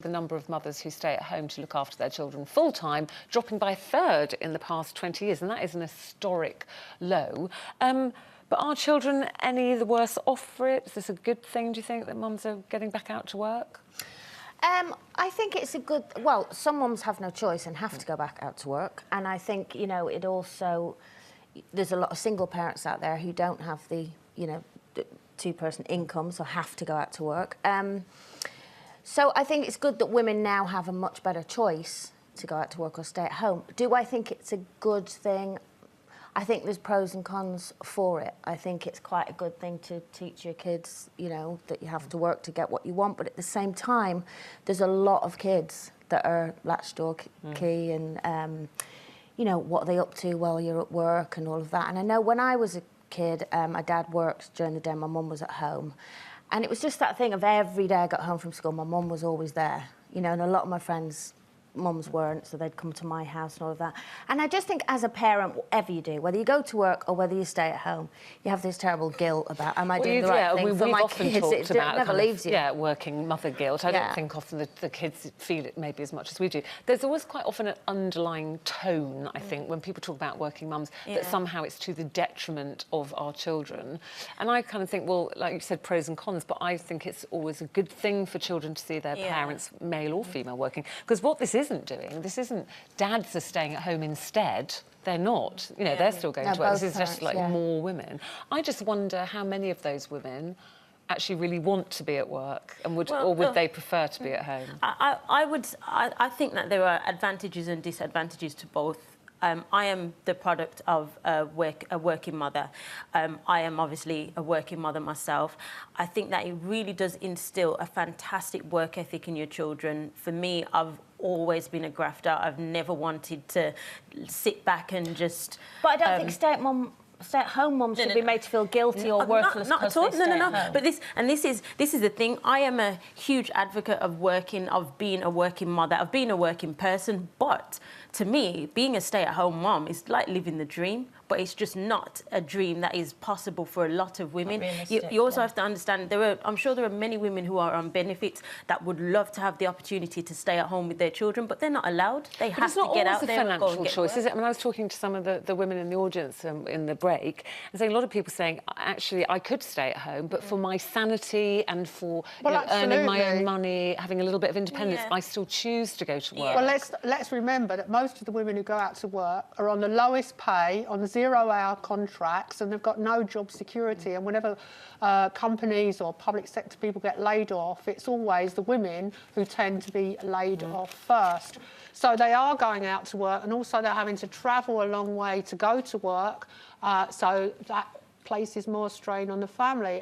The number of mothers who stay at home to look after their children full-time dropping by a third in the past 20 years, and that is an historic low. But are children any the worse off for it? Is this a good thing, do you think, that mums are getting back out to work? I think it's a good... Well, some mums have no choice and have to go back out to work. And I think, you know, it also... There's a lot of single parents out there who don't have the, you know, two-person income, so have to go out to work. So I think it's good that women now have a much better choice to go out to work or stay at home. Do I think it's a good thing? I think there's pros and cons for it. I think it's quite a good thing to teach your kids, you know, that you have to work to get what you want. But at the same time, there's a lot of kids that are latchdoor key and, you know, what are they up to while you're at work and all of that. And I know when I was a kid, my dad worked during the day, my mum was at home. And it was just that thing of every day I got home from school, my mum was always there. You know, and a lot of my friends' mums weren't, so they'd come to my house and all of that. And I just think as a parent, whatever you do, whether you go to work or whether you stay at home, you have this terrible guilt about, am I doing the right thing for my kids? It never leaves you. Yeah, working mother guilt. I don't think often the kids feel it maybe as much as we do. There's always quite often an underlying tone, I think, when people talk about working mums, that somehow it's to the detriment of our children. And I kind of think, well, like you said, pros and cons, but I think it's always a good thing for children to see their parents, male or female, working. Because what this isn't doing, this isn't dads are staying at home instead. They're not. You know, they're still going to work. This is just like more women. I just wonder how many of those women actually really want to be at work and would they prefer to be at home? I think that there are advantages and disadvantages to both. I am the product of a working mother. I am obviously a working mother myself. I think that it really does instill a fantastic work ethic in your children. For me, I've always been a grafter. I've never wanted to sit back and just... But I don't think stay-at-home mums should be made to feel guilty or worthless. Not at all. No. But this is the thing. I am a huge advocate of being a working mother, of being a working person. But to me, being a stay-at-home mom is like living the dream. But it's just not a dream that is possible for a lot of women. You also have to understand I'm sure there are many women who are on benefits that would love to have the opportunity to stay at home with their children, but they're not allowed. They have to get out there and go and get choice, is it? I mean, I was talking to some of the women in the audience in the break, and saying a lot of people saying, actually, I could stay at home, but for my sanity and for earning my own money, having a little bit of independence, I still choose to go to work. Well, let's remember that most of the women who go out to work are on the lowest pay, on the zero-hour contracts, and they've got no job security. And whenever companies or public sector people get laid off, it's always the women who tend to be laid off first. So they are going out to work, and also they're having to travel a long way to go to work, so that places more strain on the family.